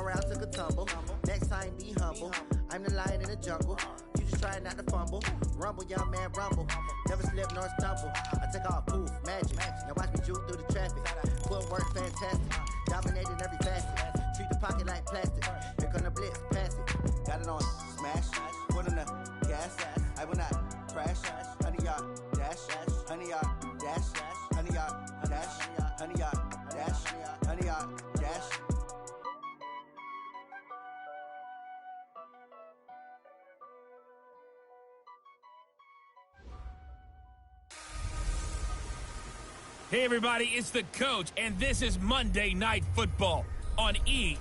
around, took a tumble. Next time, be humble. I'm the lion in the jungle. You just try not to fumble. Rumble, young man, rumble. Never slip nor stumble. I take off, poof, magic. Now watch me juke through the traffic. Footwork, fantastic. Dominating every facet. Treat the pocket like plastic. Here come the blitz, pass it. Got it on, smash. Put on the gas. I will not crash. 100-yard dash. 100-yard dash. 100-yard dash. 100-yard dash. 100-yard dash. Hey everybody, it's the coach, and this is Monday Night Football on EA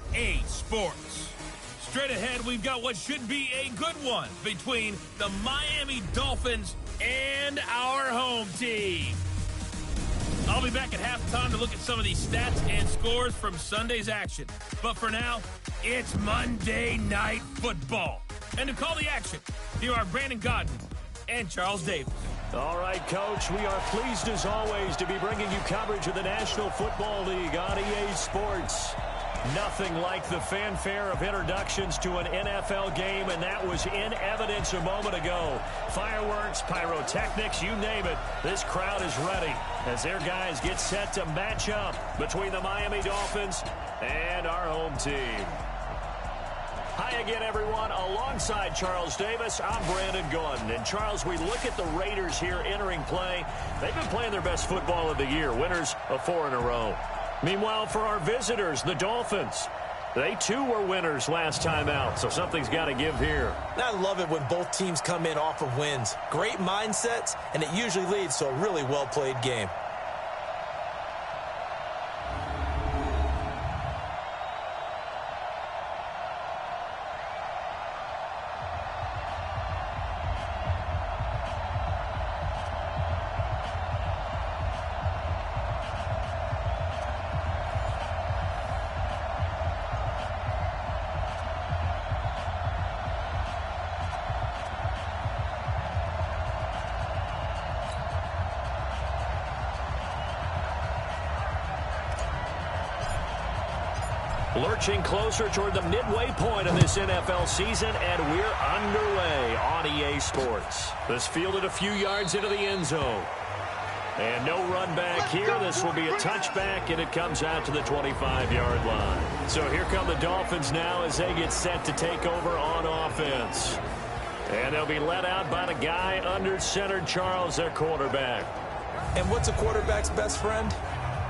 Sports. Straight ahead, we've got what should be a good one between the Miami Dolphins and our home team. I'll be back at halftime to look at some of these stats and scores from Sunday's action. But for now, it's Monday Night Football. And to call the action, here are Brandon Godden and Charles Davis. All right, Coach, we are pleased as always to be bringing you coverage of the National Football League on EA Sports. Nothing like the fanfare of introductions to an NFL game, and that was in evidence a moment ago. Fireworks, pyrotechnics, you name it. This crowd is ready as their guys get set to match up between the Miami Dolphins and our home team. Hi again, everyone. Alongside Charles Davis, I'm Brandon Gordon. And, Charles, we look at the Raiders here entering play. They've been playing their best football of the year, winners of 4 in a row. Meanwhile, for our visitors, the Dolphins, they too were winners last time out, so something's got to give here. I love it when both teams come in off of wins. Great mindsets, and it usually leads to a really well-played game. Lurching closer toward the midway point of this NFL season, and we're underway on EA Sports. This fielded a few yards into the end zone. And no run back here. This will be a touchback, and it comes out to the 25-yard line. So here come the Dolphins now as they get set to take over on offense. And they'll be led out by the guy under center, Charles, their quarterback. And what's a quarterback's best friend?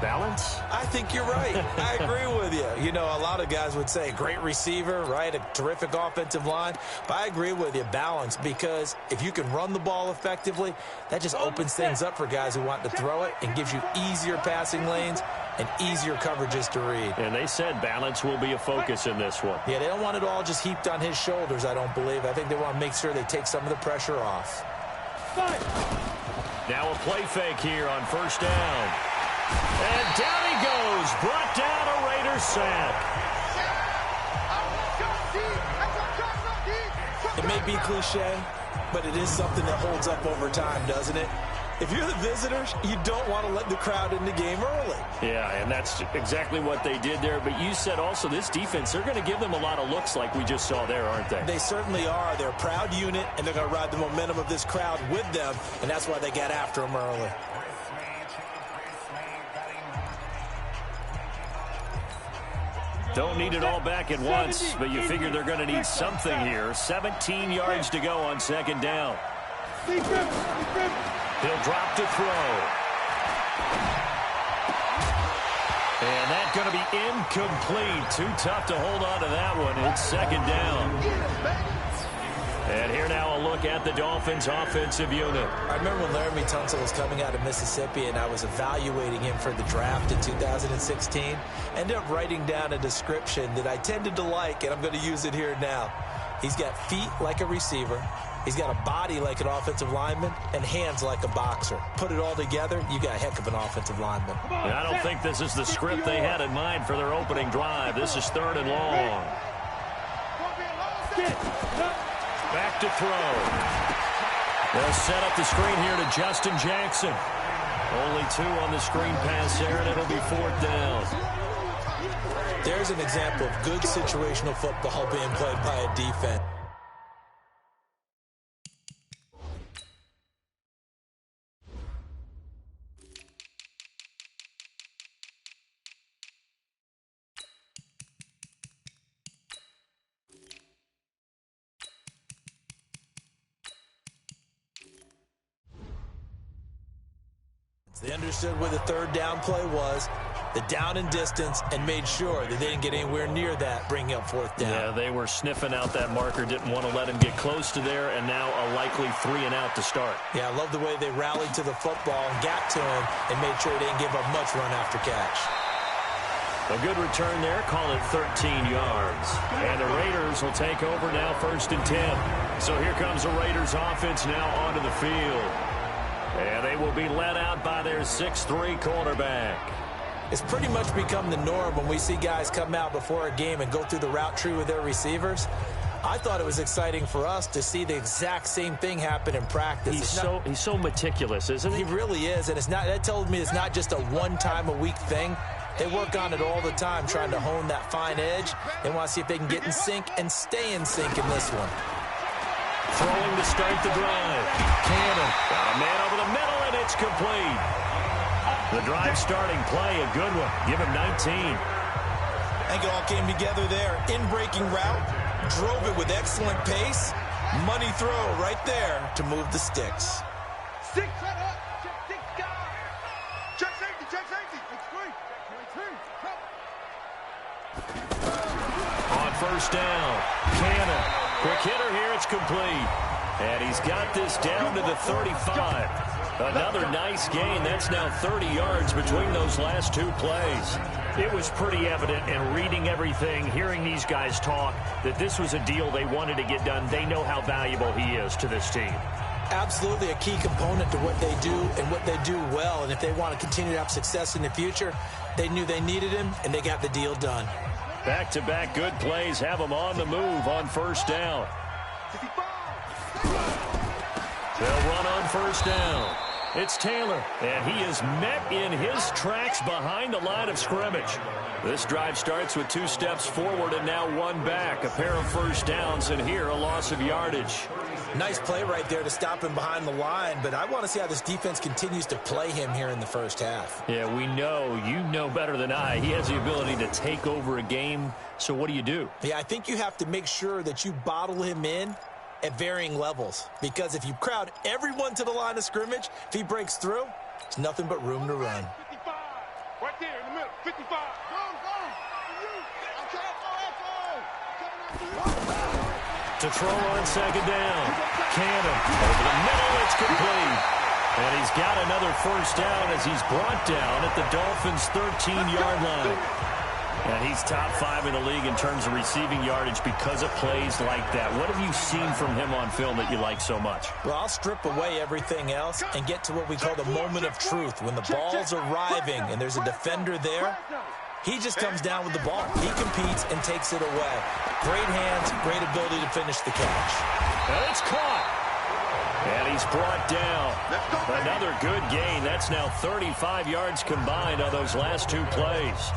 Balance? I think you're right. I agree with you. You know, a lot of guys would say great receiver, right? A terrific offensive line. But I agree with you, balance, because if you can run the ball effectively, that just opens things up for guys who want to throw it and gives you easier passing lanes and easier coverages to read. And they said balance will be a focus in this one. Yeah, they don't want it all just heaped on his shoulders, I don't believe. I think they want to make sure they take some of the pressure off. Now a play fake here on first down. And down he goes, brought down a Raiders sack. It may be cliche, but it is something that holds up over time, doesn't it? If you're the visitors, you don't want to let the crowd in the game early. Yeah, and that's exactly what they did there. But you said also this defense, they're going to give them a lot of looks like we just saw there, aren't they? They certainly are. They're a proud unit, and they're going to ride the momentum of this crowd with them, and that's why they got after them early. Don't need it all back at once, but you figure they're going to need something here. 17 yards to go on second down. He'll drop to throw. And that's going to be incomplete. Too tough to hold on to that one. It's second down. And here now a look at the Dolphins' offensive unit. I remember when Laramie Tunsil was coming out of Mississippi and I was evaluating him for the draft in 2016. Ended up writing down a description that I tended to like, and I'm going to use it here now. He's got feet like a receiver. He's got a body like an offensive lineman and hands like a boxer. Put it all together, you got a heck of an offensive lineman. And I don't think this is the script they had in mind for their opening drive. This is 3rd and long. Back to throw. They'll set up the screen here to Justin Jackson. Only 2 on the screen pass there, and it'll be 4th down. There's an example of good situational football being played by a defense. They understood where the third down play was, the down and distance, and made sure that they didn't get anywhere near that, bringing up fourth down. Yeah, they were sniffing out that marker, didn't want to let him get close to there, and now a likely 3 and out to start. Yeah, I love the way they rallied to the football and got to him and made sure they didn't give up much run after catch. A good return there, call it 13 yards. And the Raiders will take over now, 1st and 10. So here comes the Raiders offense now onto the field. And they will be led out by their 6'3" quarterback. It's pretty much become the norm when we see guys come out before a game and go through the route tree with their receivers. I thought it was exciting for us to see the exact same thing happen in practice. He's so meticulous, isn't he? He really is, and that tells me it's not just a one-time-a-week thing. They work on it all the time, trying to hone that fine edge. They want to see if they can get in sync and stay in sync in this one. Throwing to start the drive. Cannon. Got a man over the middle, and it's complete. The drive starting play, a good one. Give him 19. I think it all came together there. In-breaking route. Drove it with excellent pace. Money throw right there to move the sticks. Check safety. On 1st down, Cannon. Quick hitter here, it's complete. And he's got this down to the 35. Another nice gain. That's now 30 yards between those last 2 plays. It was pretty evident in reading everything, hearing these guys talk, that this was a deal they wanted to get done. They know how valuable he is to this team. Absolutely a key component to what they do and what they do well. And if they want to continue to have success in the future, they knew they needed him, and they got the deal done. Back-to-back good plays have them on the move on 1st down. They'll run on 1st down. It's Taylor, and he is met in his tracks behind the line of scrimmage. This drive starts with 2 steps forward and now 1 back. A pair of 1st downs, and here a loss of yardage. Nice play right there to stop him behind the line, but I want to see how this defense continues to play him here in the first half. Yeah, we know. You know better than I. He has the ability to take over a game, so what do? Yeah, I think you have to make sure that you bottle him in at varying levels, because if you crowd everyone to the line of scrimmage, if he breaks through, it's nothing but room to run. 55. Right there in the middle. 55. To throw on 2nd down. Cannon over the middle. It's complete. And he's got another 1st down as he's brought down at the Dolphins' 13-yard line. And he's top 5 in the league in terms of receiving yardage because of plays like that. What have you seen from him on film that you like so much? Well, I'll strip away everything else and get to what we call the moment of truth. When the ball's arriving and there's a defender there, he just comes down with the ball. He competes and takes it away. Great hands, great ability to finish the catch. And it's caught. And he's brought down. Another good gain. That's now 35 yards combined on those last 2 plays.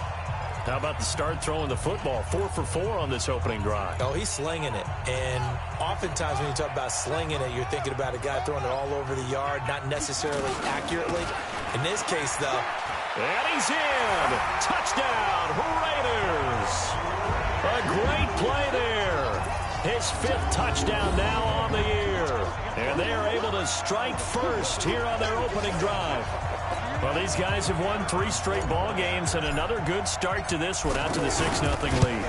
How about the start throwing the football? 4 for 4 on this opening drive. Oh, he's slinging it. And oftentimes when you talk about slinging it, you're thinking about a guy throwing it all over the yard, not necessarily accurately. In this case, though. And he's in. Touchdown, Raiders. A great play there. His 5th touchdown now on the year. And they are able to strike first here on their opening drive. Well, these guys have won 3 straight ball games, and another good start to this one out to the 6-0 lead.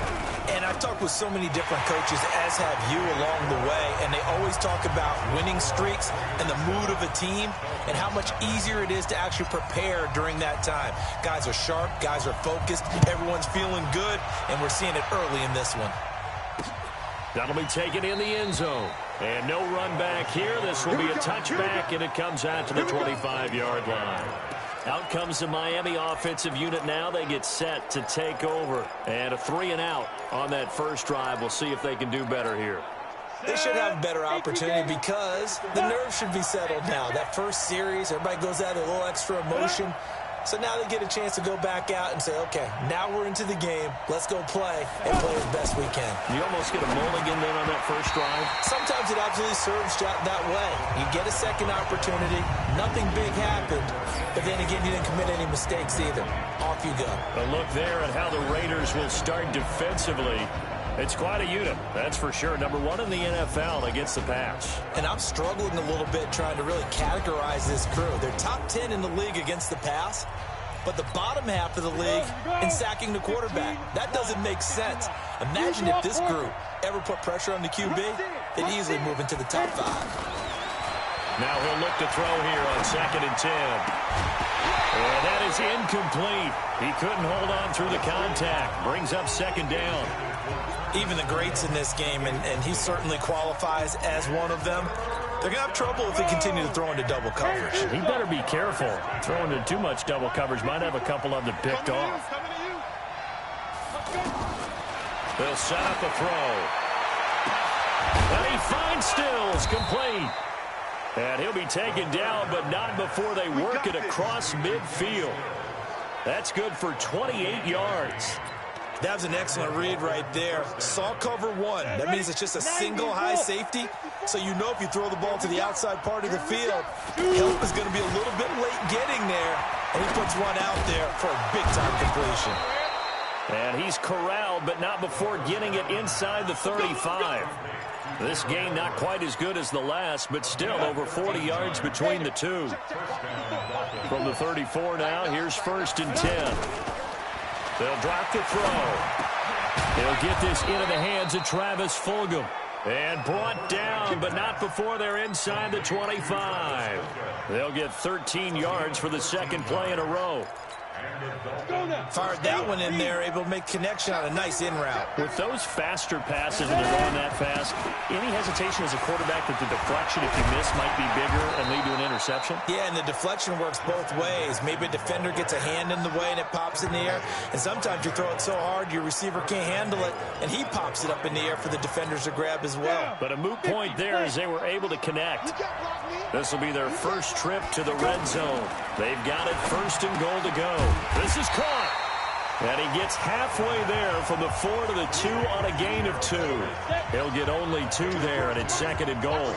And I've talked with so many different coaches, as have you, along the way, and they always talk about winning streaks and the mood of a team and how much easier it is to actually prepare during that time. Guys are sharp, guys are focused, everyone's feeling good, and we're seeing it early in this one. That'll be taken in the end zone. And no run back here. This will be a touchback, and it comes out to the 25-yard line. Out comes the Miami offensive unit now. They get set to take over. And a 3 and out on that first drive. We'll see if they can do better here. They should have a better opportunity because the nerves should be settled now. That first series, everybody goes out a little extra emotion. So now they get a chance to go back out and say, okay, now we're into the game. Let's go play and play as best we can. You almost get a mulligan then on that first drive. Sometimes it absolutely serves that way. You get a second opportunity. Nothing big happened. But then again, you didn't commit any mistakes either. Off you go. A look there at how the Raiders will start defensively. It's quite a unit, that's for sure. Number one in the NFL against the pass. And I'm struggling a little bit trying to really categorize this crew. They're top 10 in the league against the pass, but the bottom half of the league in sacking the quarterback. That doesn't make sense. Imagine if this group ever put pressure on the QB, they'd easily move into the top 5. Now he'll look to throw here on 2nd and 10. And that is incomplete. He couldn't hold on through the contact. Brings up 2nd down. Even the greats in this game, and he certainly qualifies as one of them, they're going to have trouble if they continue to throw into double coverage. He better be careful. Throwing into too much double coverage might have a couple of them picked off. They'll set up a throw. And he finds Stills, complete. And he'll be taken down, but not before they work it across midfield. That's good for 28 yards. That was an excellent read right there. Saw cover 1. That means it's just a single high safety. So you know if you throw the ball to the outside part of the field, help is going to be a little bit late getting there. And he puts one out there for a big-time completion. And he's corralled, but not before getting it inside the 35. This game not quite as good as the last, but still over 40 yards between the two. From the 34 now, here's 1st and 10. They'll drop the throw. He'll get this into the hands of Travis Fulgham. And brought down, but not before they're inside the 25. They'll get 13 yards for the 2nd play in a row. Fired that one in there, able to make connection on a nice in route. With those faster passes and they're going that fast, any hesitation as a quarterback that the deflection, if you miss, might be bigger and lead to an interception? Yeah, and the deflection works both ways. Maybe a defender gets a hand in the way and it pops in the air. And sometimes you throw it so hard your receiver can't handle it, and he pops it up in the air for the defenders to grab as well. But a moot point there as they were able to connect. This will be their first trip to the red zone. They've got it 1st and goal to go. This is caught. And he gets halfway there from the 4 to the 2 on a gain of 2. He'll get only 2 there, and it's 2nd and goal.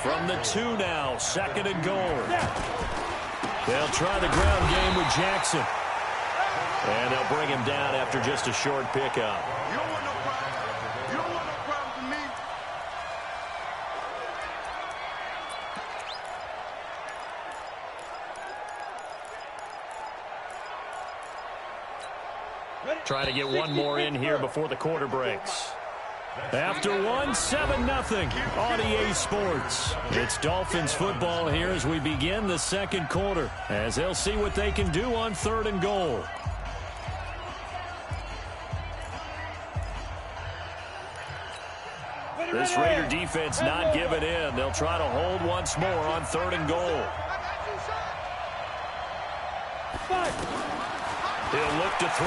From the 2 now, 2nd and goal. They'll try the ground game with Jackson. And they'll bring him down after just a short pickup. You don't want no problem. You don't want no problem from me. Trying to get one more in here before the quarter breaks. After one, 7-0 on EA Sports. It's Dolphins football here as we begin the 2nd quarter, as they'll see what they can do on 3rd and goal. This Raider defense not giving in. They'll try to hold once more on 3rd and goal. He'll look to throw.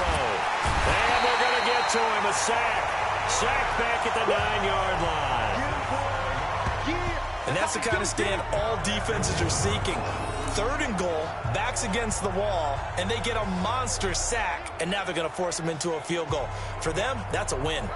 And they're going to get to him. A sack. Sack back at the 9-yard line. And that's the kind of stand all defenses are seeking. 3rd and goal, backs against the wall, and they get a monster sack, and now they're going to force them into a field goal. For them, that's a win.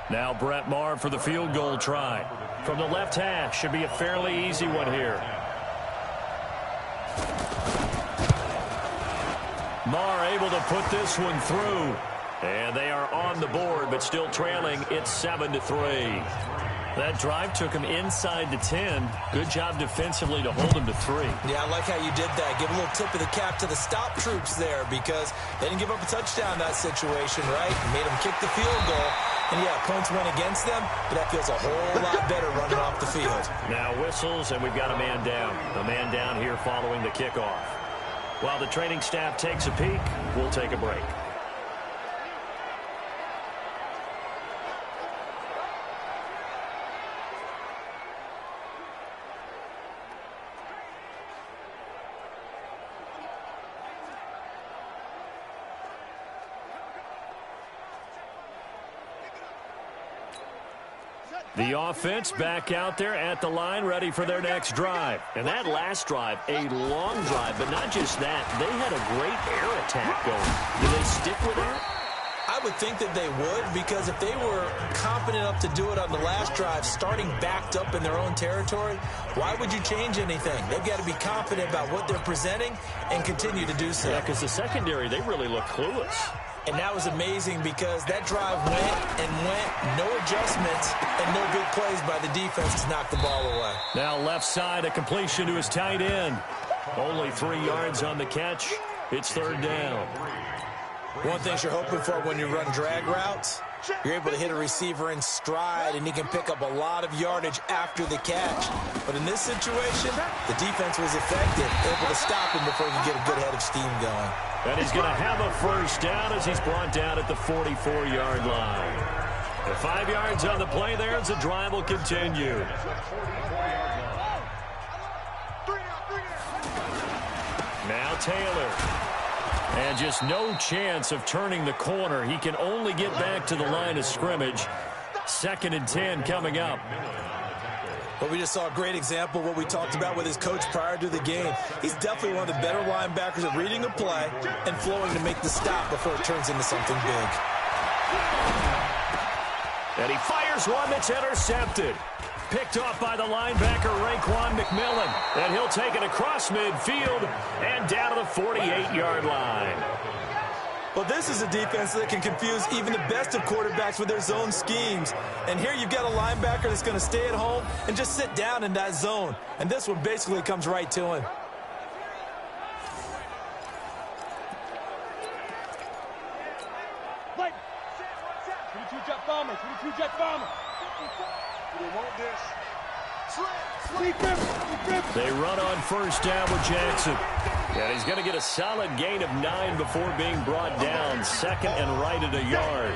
Now Brett Maher for the field goal try. From the left hash, should be a fairly easy one here. Maher able to put this one through. And they are on the board, but still trailing. It's 7-3. That drive took him inside the 10. Good job defensively to hold him to 3. Yeah, I like how you did that. Give a little tip of the cap to the stop troops there because they didn't give up a touchdown in that situation, right? Made them kick the field goal. And, yeah, points went against them, but that feels a whole lot better running off the field. Now whistles, and we've got a man down. A man down here following the kickoff. While the training staff takes a peek, we'll take a break. The offense back out there at the line, ready for their next drive. And that last drive, a long drive, but not just that. They had a great air attack going. Do they stick with that? I would think that they would, because if they were confident enough to do it on the last drive, starting backed up in their own territory, why would you change anything? They've got to be confident about what they're presenting and continue to do so. Yeah, because the secondary, they really look clueless. And that was amazing because that drive went and went, no adjustments, and no big plays by the defense to knock the ball away. Now left side, a completion to his tight end. Only 3 yards on the catch. It's third down. One thing you're hoping for when you run drag routes, you're able to hit a receiver in stride, and he can pick up a lot of yardage after the catch. But in this situation, the defense was effective, able to stop him before he could get a good head of steam going. And he's going to have a first down as he's brought down at the 44-yard line. The 5 yards on the play there as the drive will continue. Now Taylor. And just no chance of turning the corner. He can only get back to the line of scrimmage. 2nd and 10 coming up. But we just saw a great example of what we talked about with his coach prior to the game. He's definitely one of the better linebackers at reading a play and flowing to make the stop before it turns into something big. And he fires one that's intercepted. Picked off by the linebacker, Raekwon McMillan. And he'll take it across midfield and down to the 48-yard line. Well, this is a defense that can confuse even the best of quarterbacks with their zone schemes. And here you've got a linebacker that's going to stay at home and just sit down in that zone. And this one basically comes right to him. They run on first down with Jackson. And he's going to get a solid gain of 9 before being brought down. 2nd and right at a yard.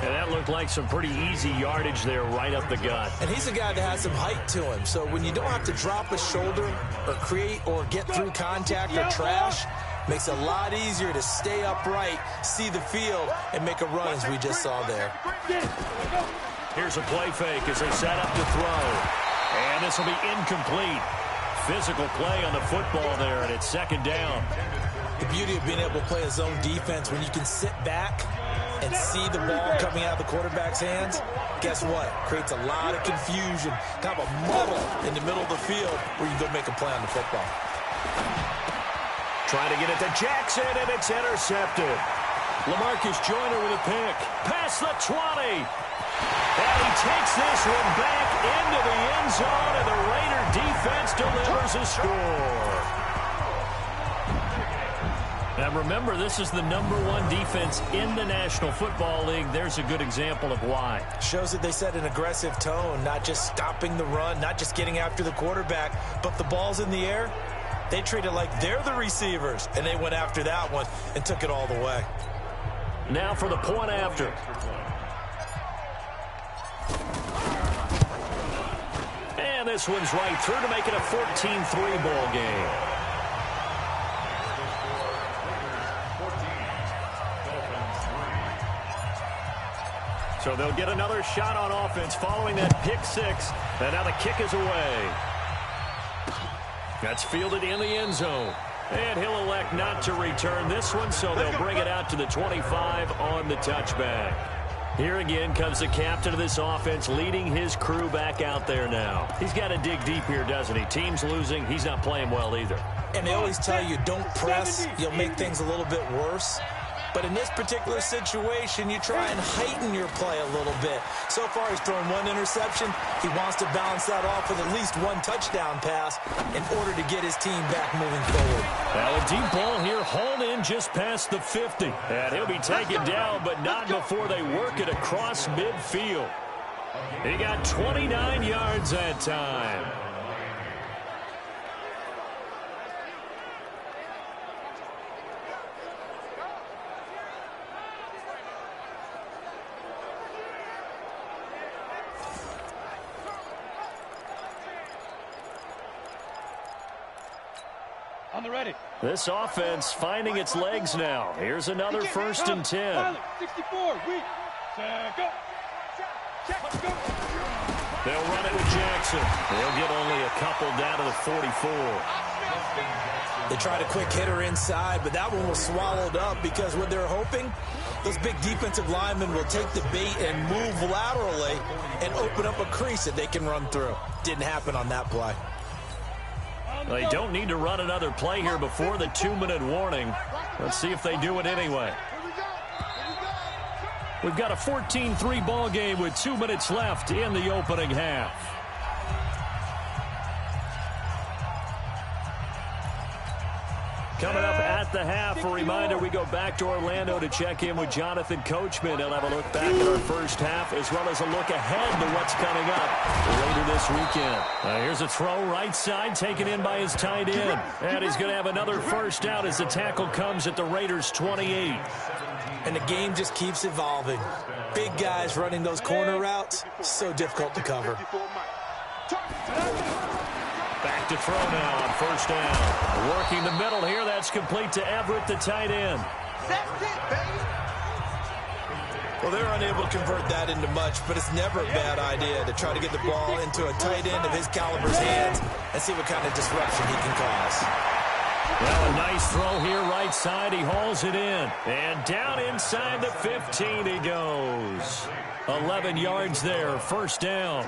And that looked like some pretty easy yardage there right up the gut. And he's a guy that has some height to him. So when you don't have to drop a shoulder or create or get through contact or trash, makes it a lot easier to stay upright, see the field, and make a run as we just saw there. Here's a play fake as they set up to throw. And this will be incomplete. Physical play on the football there, and it's 2nd down. The beauty of being able to play a zone defense when you can sit back and see the ball coming out of the quarterback's hands, guess what? Creates a lot of confusion, kind of a muddle in the middle of the field where you can go make a play on the football. Trying to get it to Jackson, and it's intercepted. LaMarcus Joyner with a pick. Past the 20. And he takes this one back into the end zone, and the Raider defense delivers a score. Now remember, this is the #1 defense in the National Football League. There's a good example of why. Shows that they set an aggressive tone, not just stopping the run, not just getting after the quarterback, but the ball's in the air. They treat it like they're the receivers, and they went after that one and took it all the way. Now for the point after. And this one's right through to make it a 14-3 ball game. So they'll get another shot on offense following that pick 6. And now the kick is away. That's fielded in the end zone. And he'll elect not to return this one, so they'll bring it out to the 25 on the touchback. Here again comes the captain of this offense leading his crew back out there now. He's got to dig deep here, doesn't he? Team's losing. He's not playing well either. And they always tell you, don't press. You'll make things a little bit worse. But in this particular situation, you try and heighten your play a little bit. So far, he's thrown 1 interception. He wants to balance that off with at least 1 touchdown pass in order to get his team back moving forward. Now a deep ball here, hauled in just past the 50. And he'll be taken down, but not before they work it across midfield. He got 29 yards that time. On the ready. This offense finding its legs now. Here's another 1st and 10. 64, weak. Go. They'll run it with Jackson. They'll get only a couple down to the 44. They tried a quick hitter inside, but that one was swallowed up because what they're hoping, those big defensive linemen will take the bait and move laterally and open up a crease that they can run through. Didn't happen on that play. They don't need to run another play here before the 2-minute warning. Let's see if they do it anyway. We've got a 14-3 ball game with 2 minutes left in the opening half. Coming up at the half, a reminder, we go back to Orlando to check in with Jonathan Coachman. He'll have a look back at our first half as well as a look ahead to what's coming up later this weekend. Here's a throw right side taken in by his tight end. And he's going to have another first out as the tackle comes at the Raiders' 28. And the game just keeps evolving. Big guys running those corner routes, so difficult to cover. Back to throw now on first down. Working the middle here. That's complete to Everett, the tight end. Well, they're unable to convert that into much, but it's never a bad idea to try to get the ball into a tight end of his caliber's hands and see what kind of disruption he can cause. Well, a nice throw here right side. He hauls it in. And down inside the 15 he goes. 11 yards there, first down.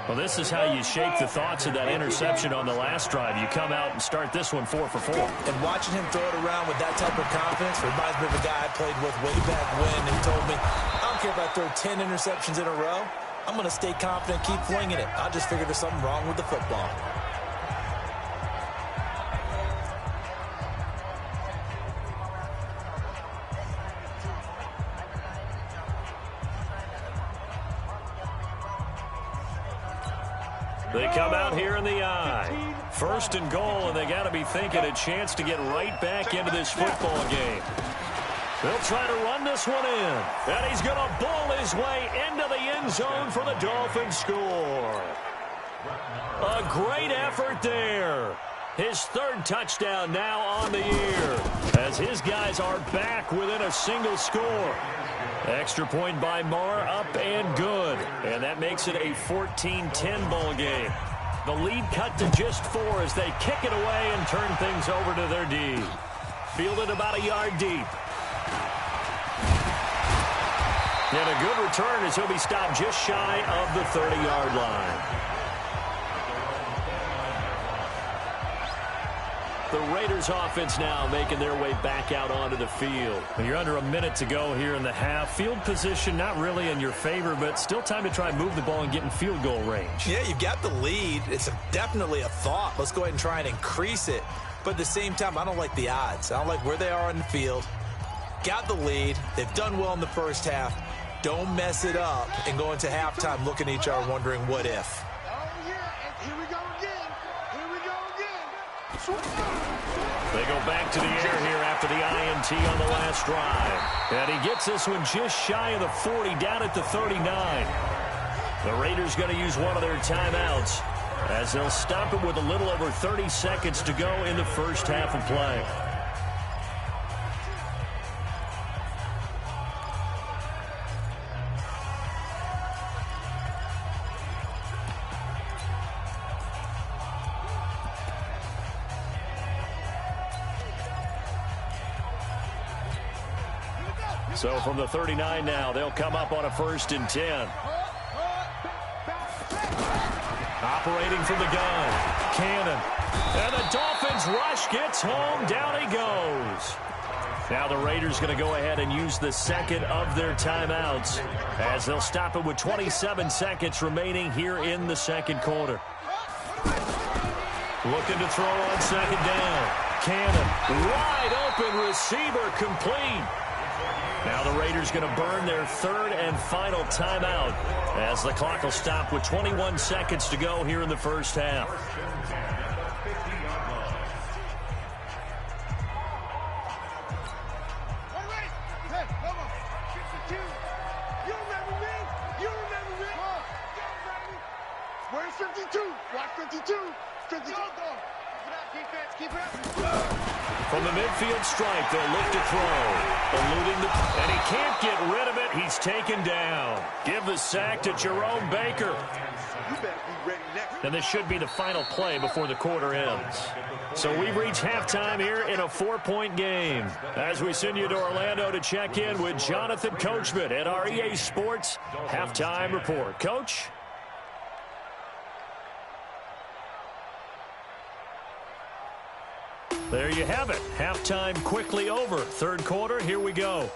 Well, this is how you shake the thoughts of that interception on the last drive. You come out and start this one 4 for 4. And watching him throw it around with that type of confidence reminds me of a guy I played with way back when who told me, I don't care if I throw 10 interceptions in a row. I'm going to stay confident, keep flinging it. I just figured there's something wrong with the football. They come out here in the eye. First and goal, and they got to be thinking a chance to get right back into this football game. They'll try to run this one in. And he's going to bull his way into the end zone for the Dolphins score. A great effort there. His third touchdown now on the year as his guys are back within a single score. Extra point by Marr, up and good. And that makes it a 14-10 ball game. The lead cut to just 4 as they kick it away and turn things over to their D. Fielded about a yard deep. And a good return as he'll be stopped just shy of the 30-yard line. The Raiders offense now making their way back out onto the field. You're under a minute to go here in the half. Field position not really in your favor, but still time to try and move the ball and get in field goal range. Yeah, you've got the lead. It's definitely a thought. Let's go ahead and try and increase it. But at the same time, I don't like the odds. I don't like where they are on the field. Got the lead. They've done well in the first half. Don't mess it up and go into halftime looking at each other wondering what if. They go back to the air here after the INT on the last drive. And he gets this one just shy of the 40, down at the 39. The Raiders going to use one of their timeouts as they'll stop it with a little over 30 seconds to go in the first half of play. So from the 39 now, they'll come up on a 1st and 10. Operating from the gun, Cannon. And the Dolphins rush gets home. Down he goes. Now the Raiders going to go ahead and use the second of their timeouts as they'll stop it with 27 seconds remaining here in the second quarter. Looking to throw on second down. Cannon, wide open receiver, complete. Now the Raiders going to burn their third and final timeout as the clock will stop with 21 seconds to go here in the first half. Where's 52? Watch 52. 52. From the midfield stripe, they'll look to throw. And he can't get rid of it. He's taken down. Give the sack to Jerome Baker. And this should be the final play before the quarter ends. So we've reached halftime here in a 4-point game. As we send you to Orlando to check in with Jonathan Coachman at our EA Sports Halftime Report. Coach? There you have it. Halftime quickly over. Third quarter, here we go.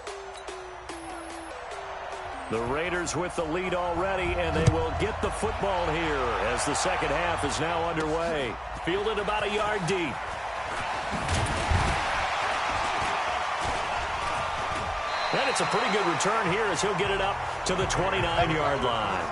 The Raiders with the lead already, and they will get the football here as the second half is now underway. Fielded about a yard deep. And it's a pretty good return here as he'll get it up to the 29-yard line.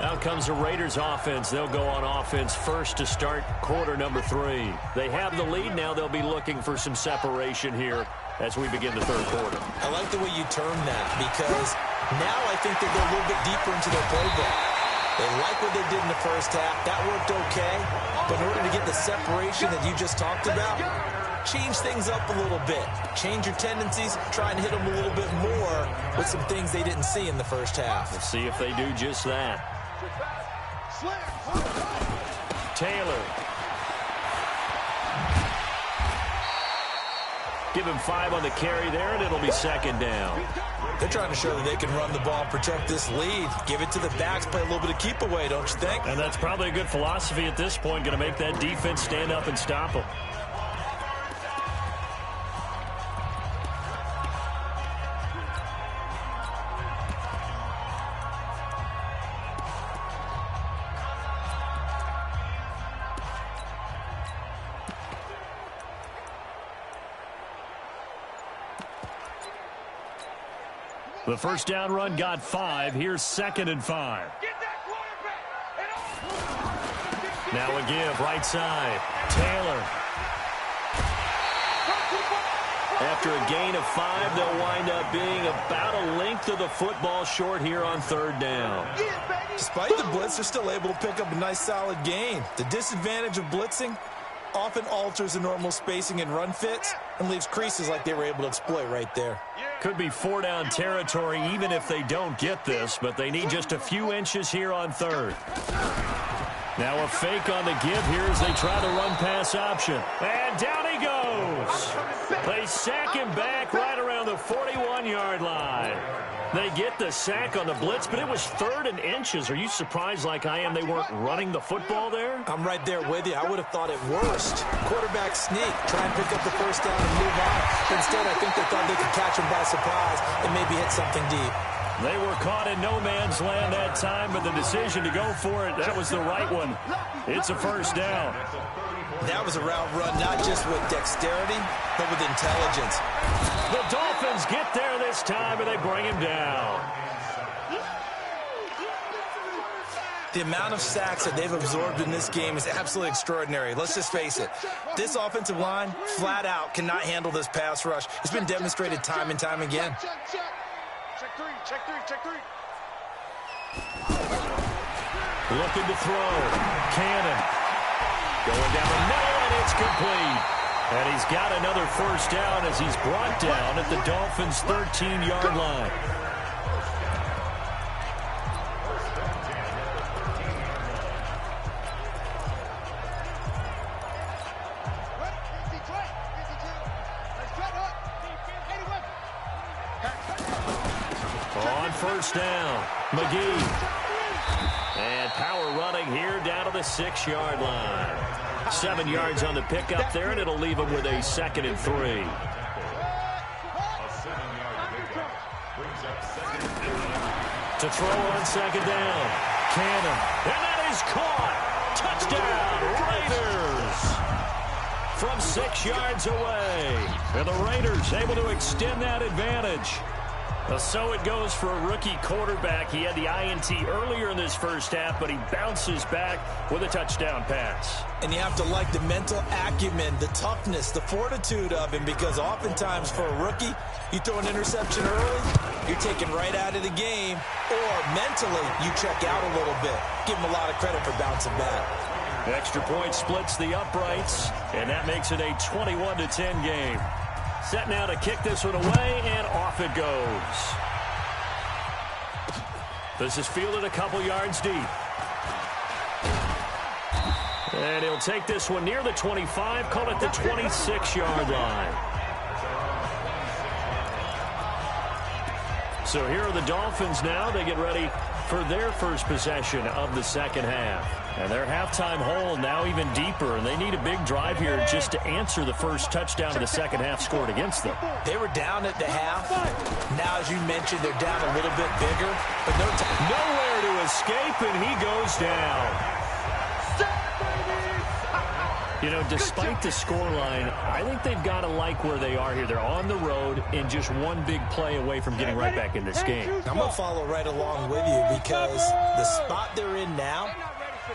Out comes the Raiders offense. They'll go on offense first to start quarter number 3. They have the lead. Now they'll be looking for some separation here as we begin the third quarter. I like the way you term that because now I think they go a little bit deeper into their playbook. They like what they did in the first half. That worked okay. But in order to get the separation that you just talked about, change things up a little bit. Change your tendencies. Try and hit them a little bit more with some things they didn't see in the first half. We'll see if they do just that. Taylor. Give him 5 on the carry there, and it'll be second down. They're trying to show that they can run the ball and protect this lead. Give it to the backs, play a little bit of keep away, don't you think? And that's probably a good philosophy at this point, going to make that defense stand up and stop them. The first down run got 5. Here's 2nd and 5. Now a give, right side. Taylor. After a gain of 5, they'll wind up being about a length of the football short here on third down. Despite the blitz, they're still able to pick up a nice solid gain. The disadvantage of blitzing often alters the normal spacing and run fits and leaves creases like they were able to exploit right there. Could be 4-down territory even if they don't get this, but they need just a few inches here on third. Now a fake on the give here as they try the run-pass option. And down he goes. They sack him back right around the 41-yard line. They get the sack on the blitz, but it was 3rd and inches. Are you surprised like I am they weren't running the football there? I'm right there with you. I would have thought it worst. Quarterback sneak, try and pick up the first down and move on. Instead, I think they thought they could catch him by surprise and maybe hit something deep. They were caught in no man's land that time, but the decision to go for it, that was the right one. It's a first down. That was a route run, not just with dexterity, but with intelligence. The Dolphins get there this time, and they bring him down. The amount of sacks that they've absorbed in this game is absolutely extraordinary. Let's just face it. This offensive line, flat out, cannot handle this pass rush. It's been demonstrated time and time again. Check three. Looking to throw. Cannon. Going down the middle, and it's complete. And he's got another first down as he's brought down at the Dolphins' 13-yard line. On first down, McGee. And power running here down to the 6-yard line. 7 yards on the pickup there, and it'll leave him with a 2nd and 3. To throw on 2nd down. Cannon. And that is caught. Touchdown, Raiders. From 6 yards away. And the Raiders able to extend that advantage. So it goes for a rookie quarterback. He had the INT earlier in this first half, but he bounces back with a touchdown pass. And you have to like the mental acumen, the toughness, the fortitude of him, because oftentimes for a rookie, you throw an interception early, you're taken right out of the game, or mentally you check out a little bit. Give them a lot of credit for bouncing back. Extra point splits the uprights, and that makes it a 21-10 game. Set now to kick this one away, and off it goes. This is fielded a couple yards deep. And he'll take this one near the 25, call it the 26-yard line. So here are the Dolphins now. They get ready for their first possession of the second half. And their halftime hole now even deeper, and they need a big drive here just to answer the first touchdown of the second half scored against them. They were down at the half. Now, as you mentioned, they're down a little bit bigger, but nowhere to escape, and he goes down. You know, despite the scoreline, I think they've got to like where they are here. They're on the road and just one big play away from getting right back in this game. I'm going to follow right along with you because the spot they're in now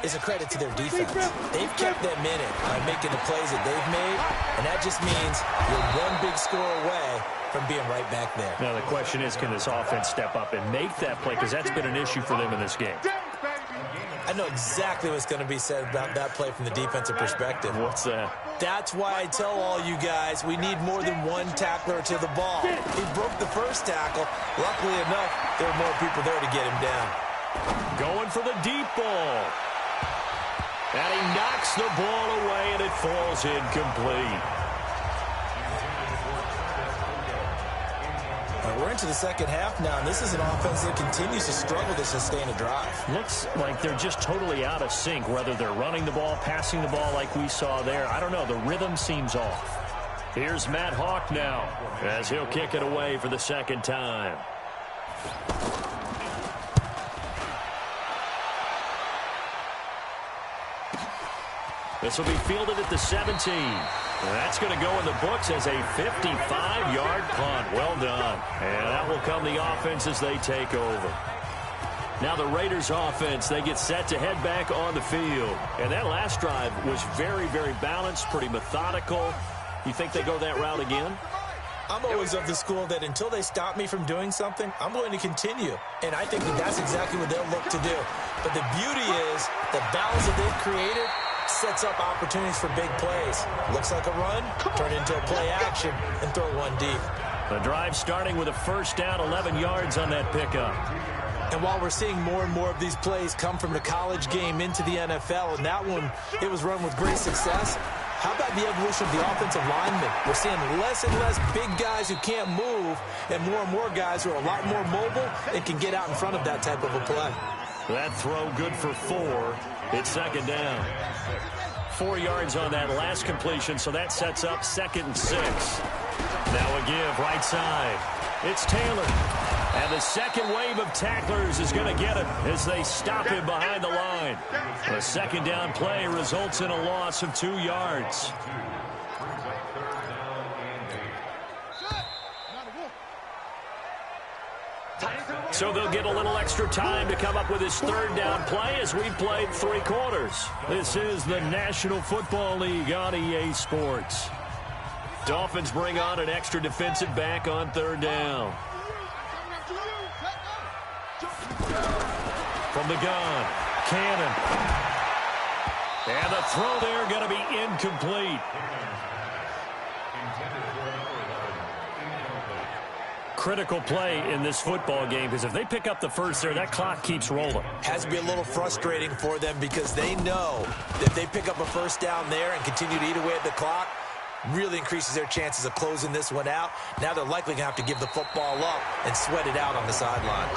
is a credit to their defense. They've kept them in it by making the plays that they've made, and that just means you're one big score away from being right back there. Now, the question is, can this offense step up and make that play? Because that's been an issue for them in this game. I know exactly what's going to be said about that play from the defensive perspective. What's that? That's why I tell all you guys we need more than one tackler to the ball. He broke the first tackle. Luckily enough, there were more people there to get him down. Going for the deep ball. And he knocks the ball away, and it falls incomplete. We're into the second half now, and this is an offense that continues to struggle to sustain a drive. Looks like they're just totally out of sync, whether they're running the ball, passing the ball like we saw there. I don't know. The rhythm seems off. Here's Matt Hawk now as he'll kick it away for the second time. This will be fielded at the 17. And that's going to go in the books as a 55-yard punt. Well done. And that will come the offense as they take over. Now the Raiders offense, they get set to head back on the field. And that last drive was very, very balanced, pretty methodical. You think they go that route again? I'm always of the school that until they stop me from doing something, I'm going to continue. And I think that that's exactly what they'll look to do. But the beauty is the balance that they've created sets up opportunities for big plays. Looks like a run, turn into a play action, and throw one deep. The drive starting with a first down, 11 yards on that pickup. And while we're seeing more and more of these plays come from the college game into the NFL, and that one, it was run with great success, how about the evolution of the offensive linemen? We're seeing less and less big guys who can't move, and more guys who are a lot more mobile and can get out in front of that type of a play. That throw good for 4. It's second down. 4 yards on that last completion, so that sets up 2nd and 6. Now a give right side. It's Taylor. And the second wave of tacklers is going to get him as they stop him behind the line. The second down play results in a loss of 2 yards. So they'll get a little extra time to come up with his third down play as we've played 3 quarters. This is the National Football League on EA Sports. Dolphins bring on an extra defensive back on third down. From the gun, Cannon. And the throw there going to be incomplete. Critical play in this football game because if they pick up the first there, that clock keeps rolling. Has to be a little frustrating for them because they know that if they pick up a first down there and continue to eat away at the clock, really increases their chances of closing this one out. Now they're likely going to have to give the football up and sweat it out on the sideline.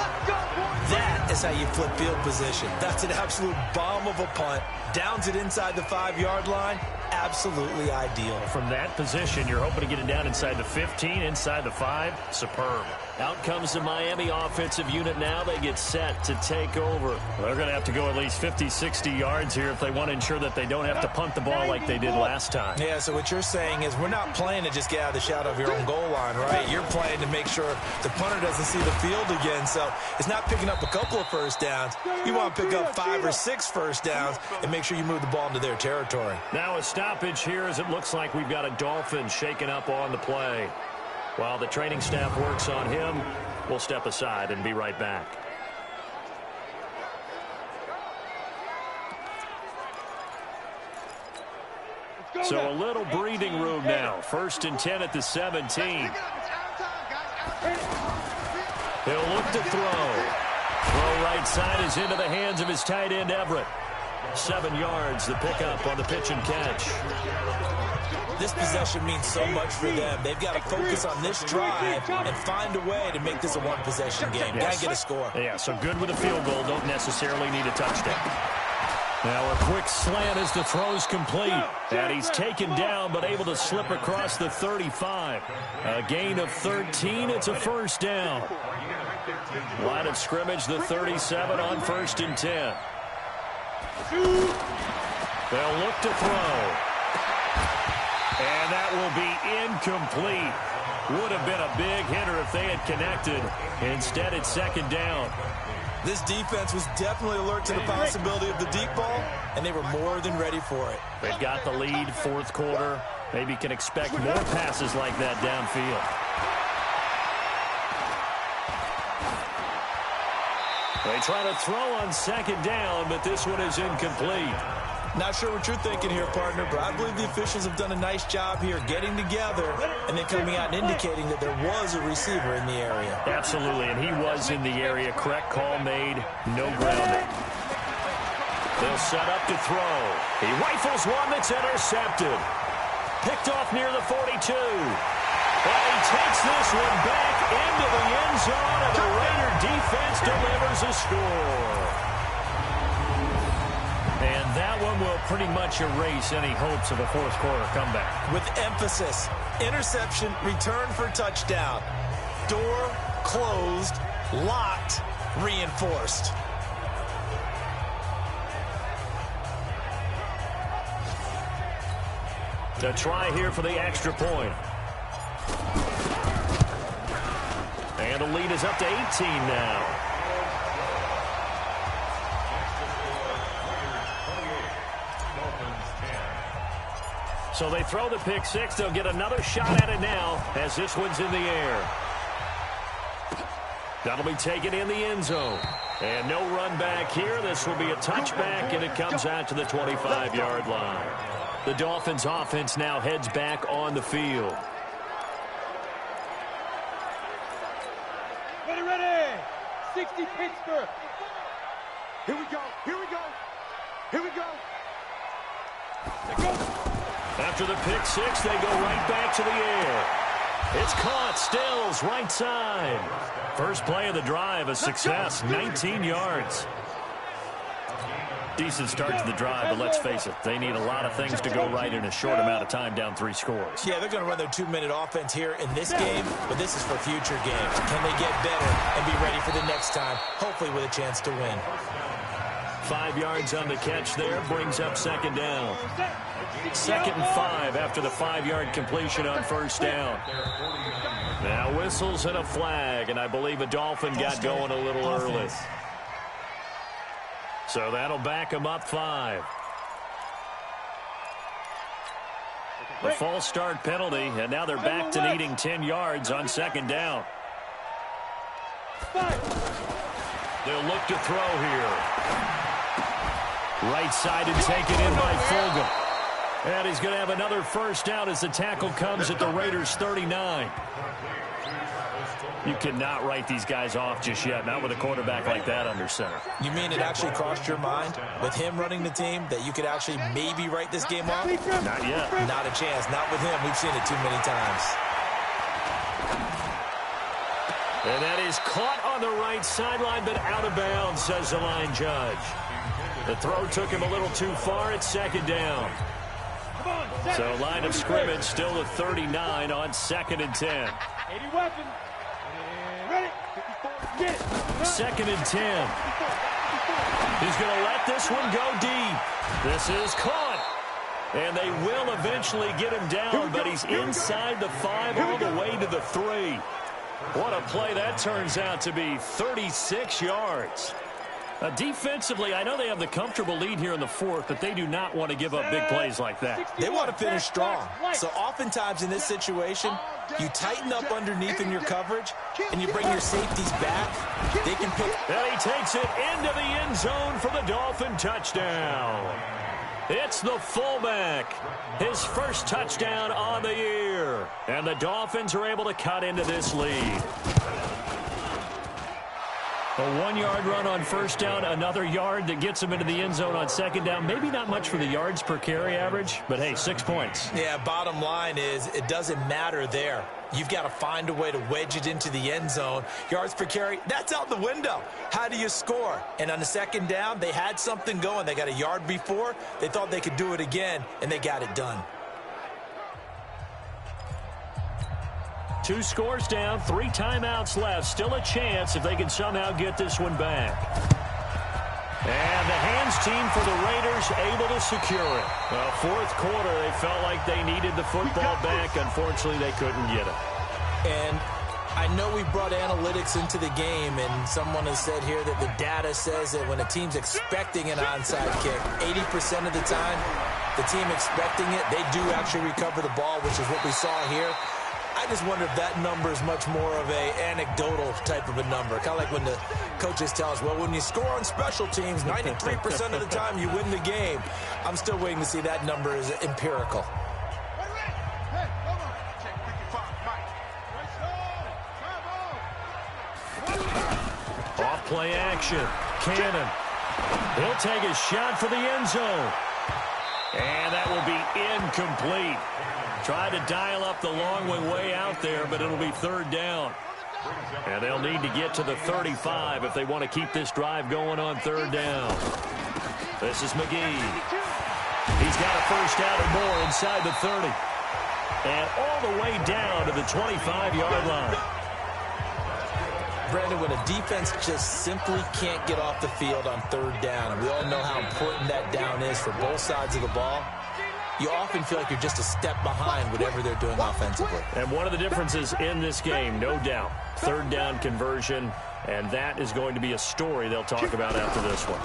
That is how you flip field position. That's an absolute bomb of a punt. Downs it inside the 5-yard line. Absolutely ideal. From that position, you're hoping to get it down inside the 15, inside the 5. Superb. Out comes the Miami offensive unit now. They get set to take over. They're going to have to go at least 50, 60 yards here if they want to ensure that they don't have to punt the ball like they did last time. Yeah, so what you're saying is we're not playing to just get out of the shadow of your own goal line, right? You're playing to make sure the punter doesn't see the field again. So it's not picking up a couple of first downs. You want to pick up 5 or 6 first downs and make sure you move the ball into their territory. Now a stoppage here as it looks like we've got a Dolphin shaken up on the play. While the training staff works on him, We'll step aside and be right back. So a little breathing room now. 1st and 10 at the 17. He'll look to throw. Throw right side is into the hands of his tight end, Everett. 7 yards, the pickup on the pitch and catch. This possession means so much for them. They've got to focus on this drive and find a way to make this a one-possession game. Got to get a score. Yeah, so good with a field goal. Don't necessarily need a touchdown. Now a quick slant as the throw's complete. And he's taken down but able to slip across the 35. A gain of 13. It's a 1st down. Line of scrimmage, the 37 on 1st and 10. They'll look to throw. And that will be incomplete. Would have been a big hitter if they had connected. Instead, it's 2nd down. This defense was definitely alert to the possibility of the deep ball, and they were more than ready for it. They've got the lead, 4th quarter. Maybe can expect more passes like that downfield. They try to throw on 2nd down, but this one is incomplete. Not sure what you're thinking here, partner, but I believe the officials have done a nice job here getting together and then coming out and indicating that there was a receiver in the area. Absolutely, and he was in the area. Correct call made, no grounding. They'll set up to throw. He rifles one that's intercepted. Picked off near the 42. And he takes this one back into the end zone, and the Raider defense delivers a score. And that one will pretty much erase any hopes of a 4th quarter comeback. With emphasis, interception, return for touchdown. Door closed, locked, reinforced. To try here for the extra point. And the lead is up to 18 now. So they throw the pick 6. They'll get another shot at it now as this one's in the air. That'll be taken in the end zone. And no run back here. This will be a touchback, and it comes out to the 25-yard line. The Dolphins offense now heads back on the field. Ready. 60 Pittsburgh. Here we go. Here we go. Here we go. They go. After the pick 6, they go right back to the air. It's caught. Stills right side. First play of the drive, a success. 19 yards. Decent start to the drive, but let's face it, they need a lot of things to go right in a short amount of time, down 3 scores. Yeah, they're going to run their 2-minute offense here in this game, but this is for future games. Can they get better and be ready for the next time, hopefully with a chance to win? 5 yards on the catch there, brings up 2nd down. 2nd and 5 after the 5-yard completion on 1st down. Now whistles and a flag, and I believe a Dolphin got going a little early. So that'll back them up 5. A false start penalty, and now they're back to needing 10 yards on 2nd down. They'll look to throw here. Right side and taken in by Fulgham. And he's going to have another 1st down as the tackle comes at the Raiders' 39. You cannot write these guys off just yet, not with a quarterback like that under center. You mean it actually crossed your mind with him running the team that you could actually maybe write this game off? Not yet. Not a chance. Not with him. We've seen it too many times. And that is caught on the right sideline, but out of bounds, says the line judge. The throw took him a little too far. It's 2nd down. So line of scrimmage still at 39 on 2nd and 10. 80 weapons. Ready. 2nd and 10. He's going to let this one go deep. This is caught. And they will eventually get him down, but he's inside the 5 all the way to the 3. What a play that turns out to be. 36 yards. Defensively, I know they have the comfortable lead here in the fourth, but they do not want to give up big plays like that. They want to finish strong. So oftentimes in this situation, you tighten up underneath in your coverage, and you bring your safeties back. They can pick. And he takes it into the end zone for the Dolphin touchdown. It's the fullback. His first touchdown on the year. And the Dolphins are able to cut into this lead. A 1-yard run on first down, another yard that gets him into the end zone on second down. Maybe not much for the yards per carry average, but hey, 6 points. Yeah, bottom line is it doesn't matter there. You've got to find a way to wedge it into the end zone. Yards per carry, that's out the window. How do you score? And on the second down, they had something going. They got a yard before. They thought they could do it again, and they got it done. 2 scores down, 3 timeouts left. Still a chance if they can somehow get this one back. And the hands team for the Raiders able to secure it. Well, fourth quarter, they felt like they needed the football back. Unfortunately, they couldn't get it. And I know we brought analytics into the game, and someone has said here that the data says that when a team's expecting an onside kick, 80% of the time, the team expecting it, they do actually recover the ball, which is what we saw here. I just wonder if that number is much more of a anecdotal type of a number. Kind of like when the coaches tell us, well, when you score on special teams, 93% of the time you win the game. I'm still waiting to see that number is empirical. Off play action. Cannon. He'll take a shot for the end zone. And that will be incomplete. Tried to dial up the long way out there, but it'll be third down. And they'll need to get to the 35 if they want to keep this drive going on third down. This is McGee. He's got a first down or more inside the 30. And all the way down to the 25-yard line. Brandon, when a defense just simply can't get off the field on third down, and we all know how important that down is for both sides of the ball, you often feel like you're just a step behind whatever they're doing offensively. And one of the differences in this game, no doubt, third down conversion, and that is going to be a story they'll talk about after this one.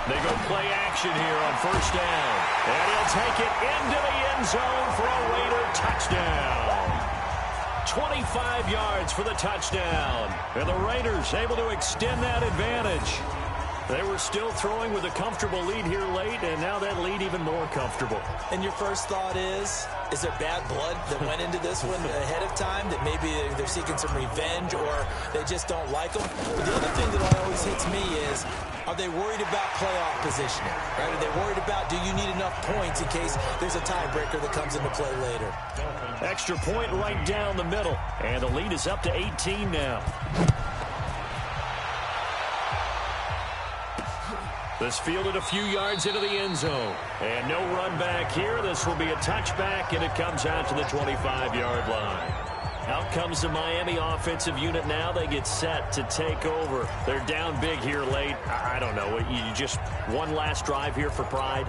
They go play action here on first down, and he'll take it into the end zone for a Raider touchdown. 25 yards for the touchdown, and the Raiders able to extend that advantage. They were still throwing with a comfortable lead here late, and now that lead even more comfortable. And your first thought is there bad blood that went into this one ahead of time, that maybe they're seeking some revenge or they just don't like them? But the other thing that always hits me is, are they worried about playoff positioning? Right? Are they worried about, do you need enough points in case there's a tiebreaker that comes into play later? Extra point right down the middle, and the lead is up to 18 now. This fielded a few yards into the end zone. And no run back here. This will be a touchback, and it comes out to the 25-yard line. Out comes the Miami offensive unit now. They get set to take over. They're down big here late. I don't know. You just one last drive here for pride.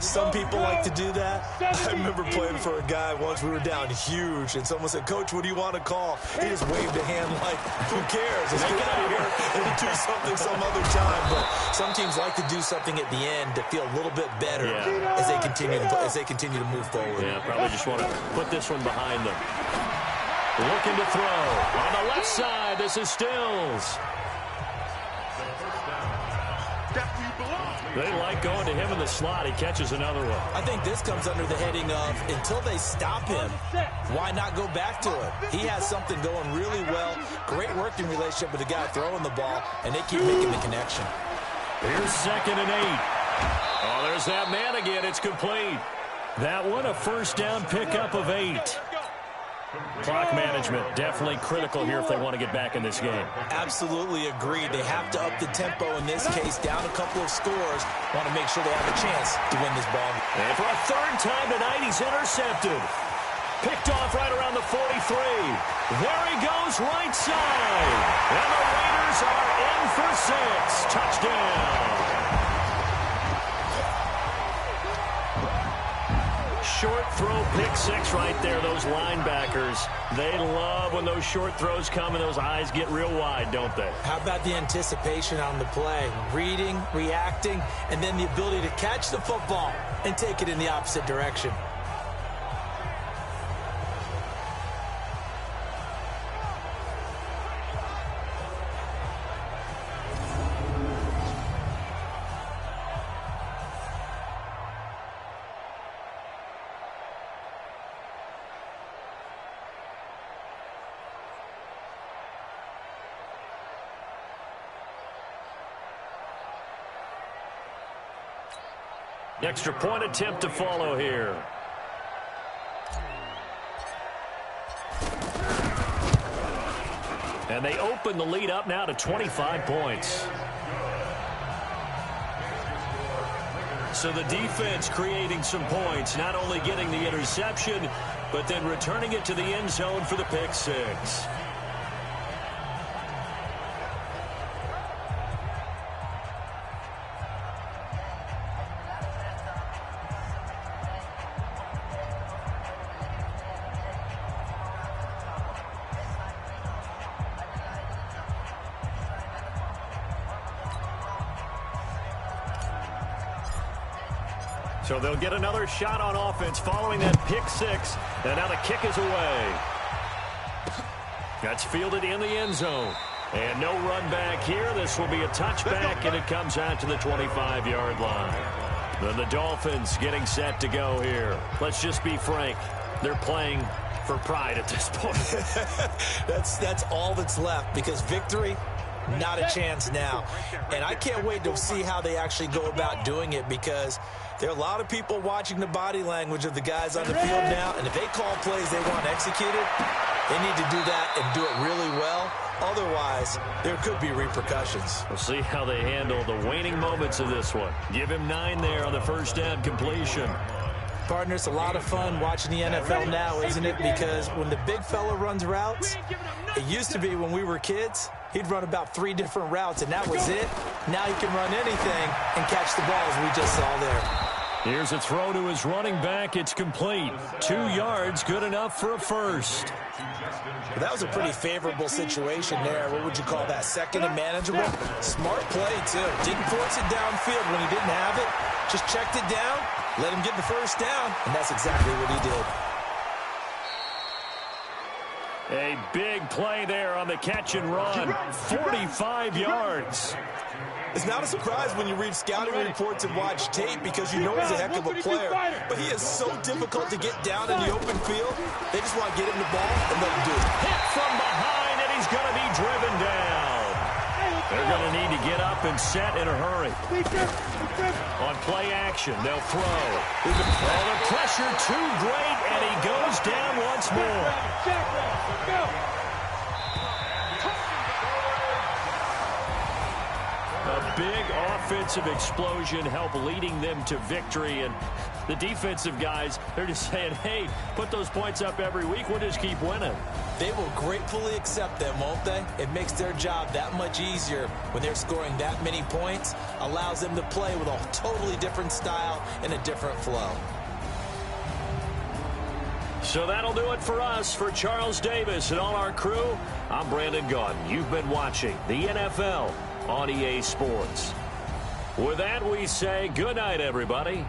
Some people like to do that. I remember playing for a guy once. We were down huge, and someone said, "Coach, what do you want to call?" He just waved a hand like, "Who cares? Let's get out of here and do something some other time." But some teams like to do something at the end to feel a little bit better as they continue to move forward. Yeah, probably just want to put this one behind them. Looking to throw on the left side. This is Stills. They like going to him in the slot. He catches another one. I think this comes under the heading of, until they stop him, why not go back to him? He has something going really well. Great working relationship with the guy throwing the ball, and they keep making the connection. Here's 2nd and 8. Oh, there's that man again. It's complete. That one, a first down pickup of 8. Clock management definitely critical here if they want to get back in this game. Absolutely agreed. They have to up the tempo in this case, down a couple of scores. Want to make sure they have a chance to win this ball. And for a third time tonight, he's intercepted. Picked off right around the 43. There he goes, right side. And the Raiders are in for 6. Touchdown. Short throw pick six right there, those linebackers. They love when those short throws come and those eyes get real wide, don't they? How about the anticipation on the play? Reading, reacting, and then the ability to catch the football and take it in the opposite direction. Extra point attempt to follow here. And they open the lead up now to 25 points. So the defense creating some points, not only getting the interception, but then returning it to the end zone for the pick six. So they'll get another shot on offense following that pick six. And now the kick is away. That's fielded in the end zone. And no run back here. This will be a touchback, and it comes out to the 25-yard line. Then the Dolphins getting set to go here. Let's just be frank. They're playing for pride at this point. That's all that's left, because victory, not a chance now. And I can't wait to see how they actually go about doing it, because there are a lot of people watching the body language of the guys on the field now, and if they call plays they want executed, they need to do that and do it really well. Otherwise, there could be repercussions. We'll see how they handle the waning moments of this one. Give him 9 there on the first down completion. Partner, it's a lot of fun watching the NFL now, isn't it? Because when the big fella runs routes, it used to be when we were kids, he'd run about 3 different routes, and that was it. Now he can run anything and catch the ball, as we just saw there. Here's a throw to his running back. It's complete. 2 yards, good enough for a first. Well, that was a pretty favorable situation there. What would you call that? Second and manageable? Smart play, too. Didn't force it downfield when he didn't have it. Just checked it down, let him get the first down, and that's exactly what he did. A big play there on the catch and run. 45 yards. It's not a surprise when you read scouting reports and watch tape, because you know he's a heck of a player. But he is so difficult to get down in the open field. They just want to get him the ball and let him do it. Hit from behind, and he's going to be driven down. They're going to need to get up and set in a hurry. On play action, they'll throw. Oh, the pressure too great, and he goes down once more. A big offensive explosion helped leading them to victory, and the defensive guys, they're just saying, hey, put those points up every week, we'll just keep winning. They will gratefully accept them, won't they? It makes their job that much easier when they're scoring that many points, allows them to play with a totally different style and a different flow. So that'll do it for us. For Charles Davis and all our crew, I'm Brandon Gaudin. You've been watching the NFL on EA Sports. With that, we say good night, everybody.